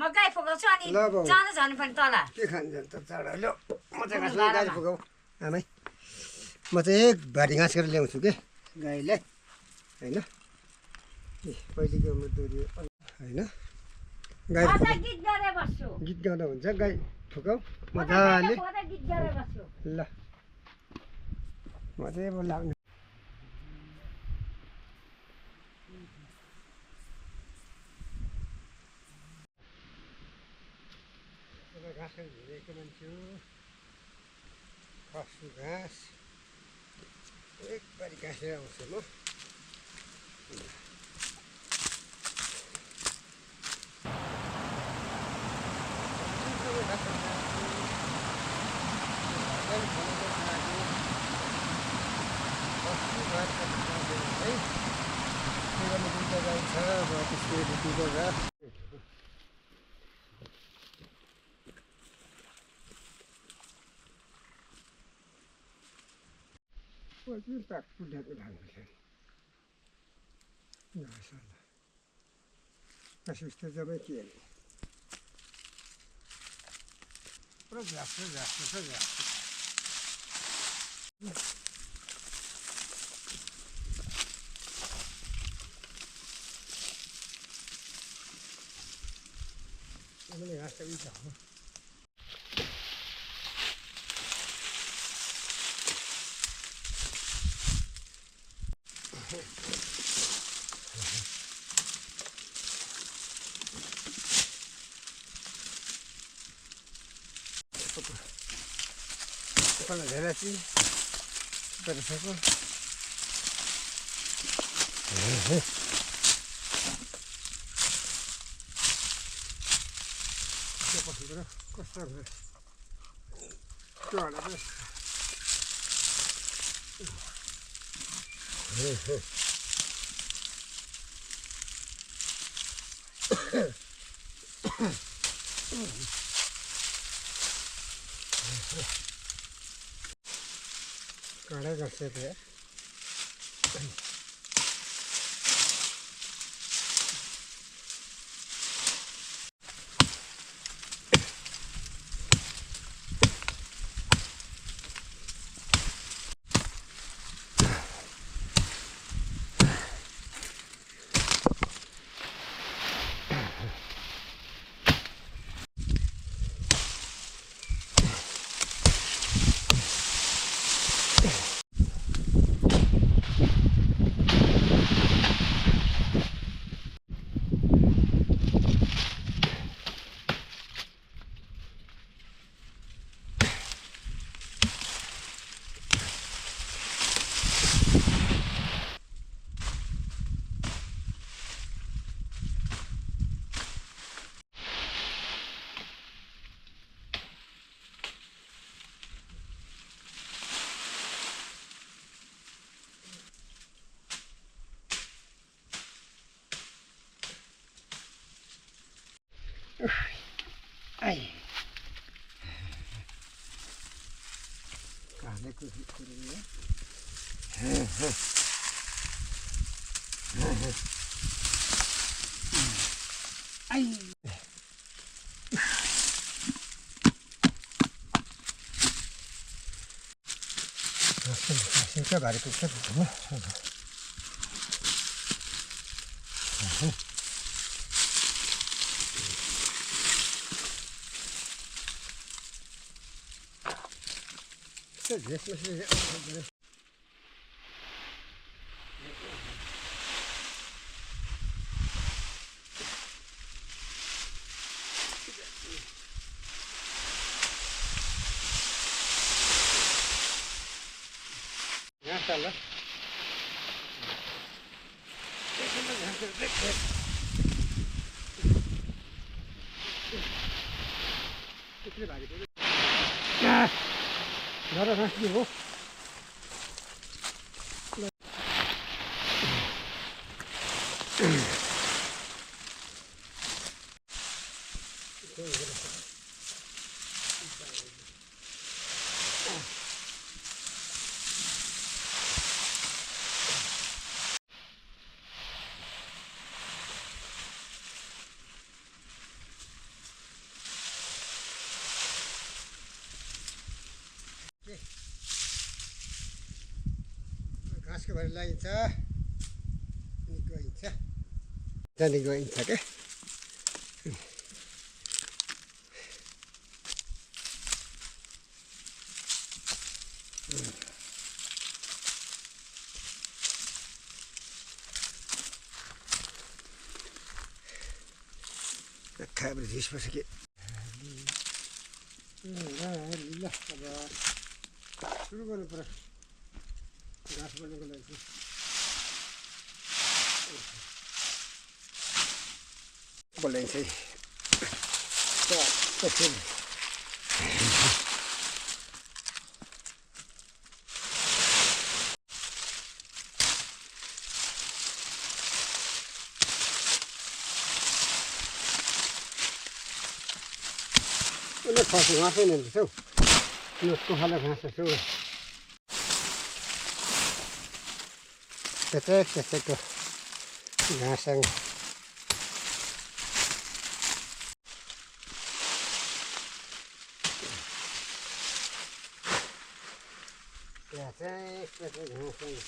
म गाई फुकाउँछु अनि जानु झन् पनि तल के खान्छ त चाडा लो म चाहिँ घाँस गाई फुकाऊ आमै म चाहिँ एक भारी घाँस गरेर ल्याउँछु के गाईलाई होइन पहिलेको उम्रो दोहोरी होइन गाई गीत गाउँदा हुन्छ गाई फुकाऊ मजाले ल म चाहिँ अब लाग्नु घाँसहरू झुरेको मान्छे हो खस्छु घाँस एकबारी घाँसेर आउँछु म tak sudah berangkat. Nggak salah. Kasih istilah bagian. Progress. Ini rasa bisa. Kalau ada sih, terus apa? Siapa sih bro? Kosong guys. Jual apa? Kadang kerja tu ya. Ay. Kahve kuruyor. Ay. Nasıl bari tutacak mı? Здесь мы salah. Nah, nggak ada dulu. यसको भएर लगाइन्छ अनि गइन्छ जाने गइन्छ क्या खाएर त्यसपछि के ल अब सुरु गर्नु पर्यो घाँस बन्नुको लागि बोलाइ चाहिँ उसले खसी घाँसै नै रहेछ हौ यो कुखाले घाँस रहेछ हौ त्यसैको घाँससँग यहाँ चाहिँ घाँससँग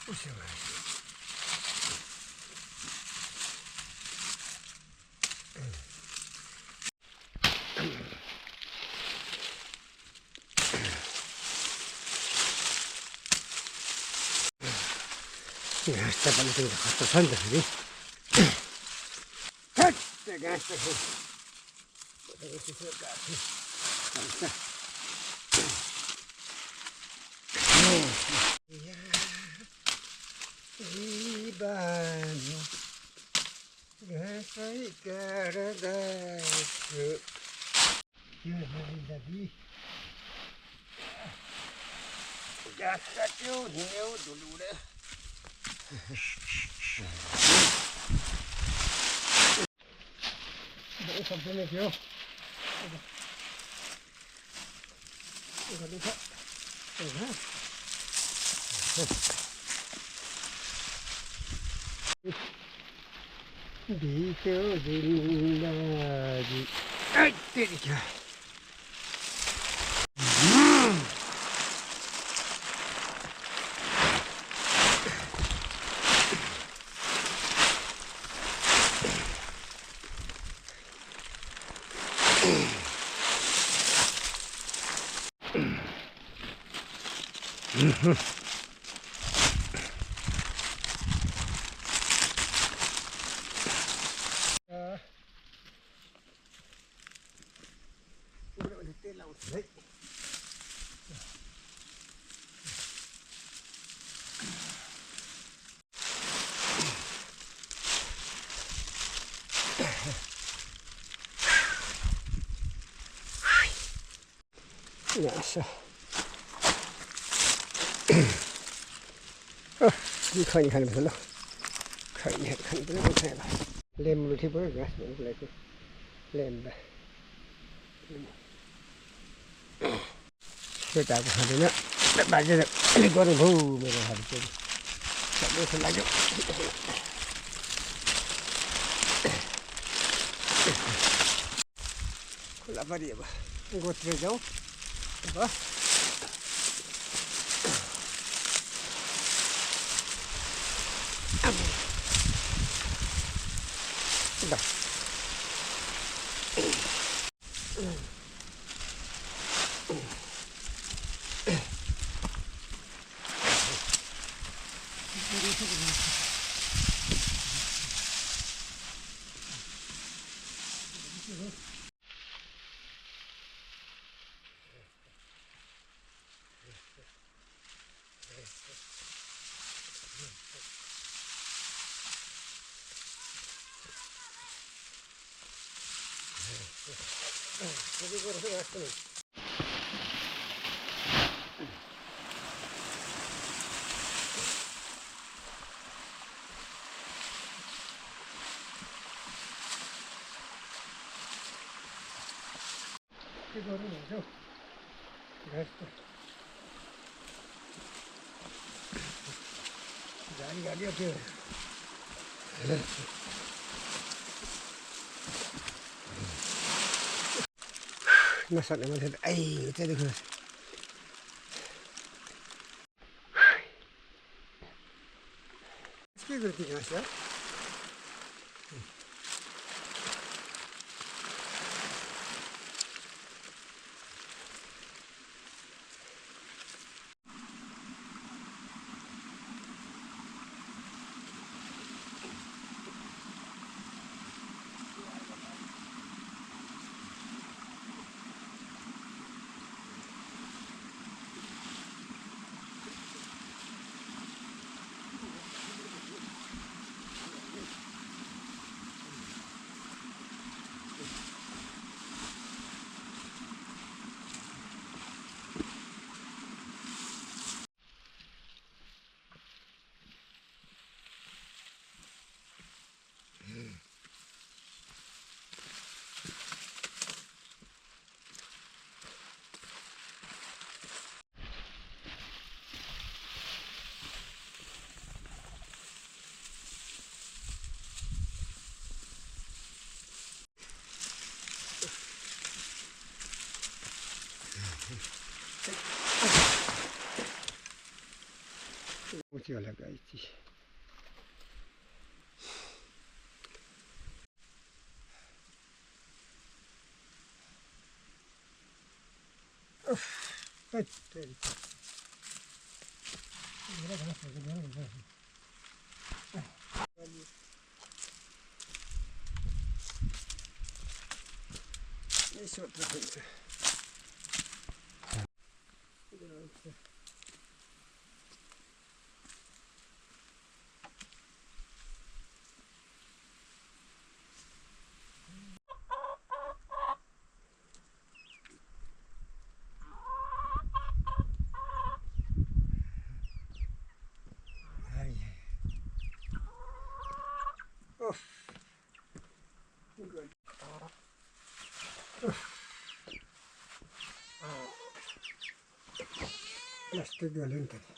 छ घाँस त पनि त्यो खर्च छ नि त फेरि घाँस त घाँसै काट्दैछु घाँस काट्यो हिँड्यो धुलुडे सब्जी नै थियो भिख्यो जिन्दगी तेरी क्या तेल आउँछ है खैनी खानुपर्छ ल खैनीहरू खानुपर्छ लेम्बु ठिक पऱ्यो घाँस भन्नुको लागि लेम्बा केटाहरू खाँदैन बाजे अलिक गर्नु भौ मेरो खालि जस्तो लाग्यो खुला परि अब गोत्र जाउँ अब Jadi kurang rasa nih. Ini kurang nih, jauh. Rasa. Jadi apa? Masak nama dia. Itu dia. Sekian berarti mas ya. Mucho la calle. Eso otra cosa. Good. Plastic galante.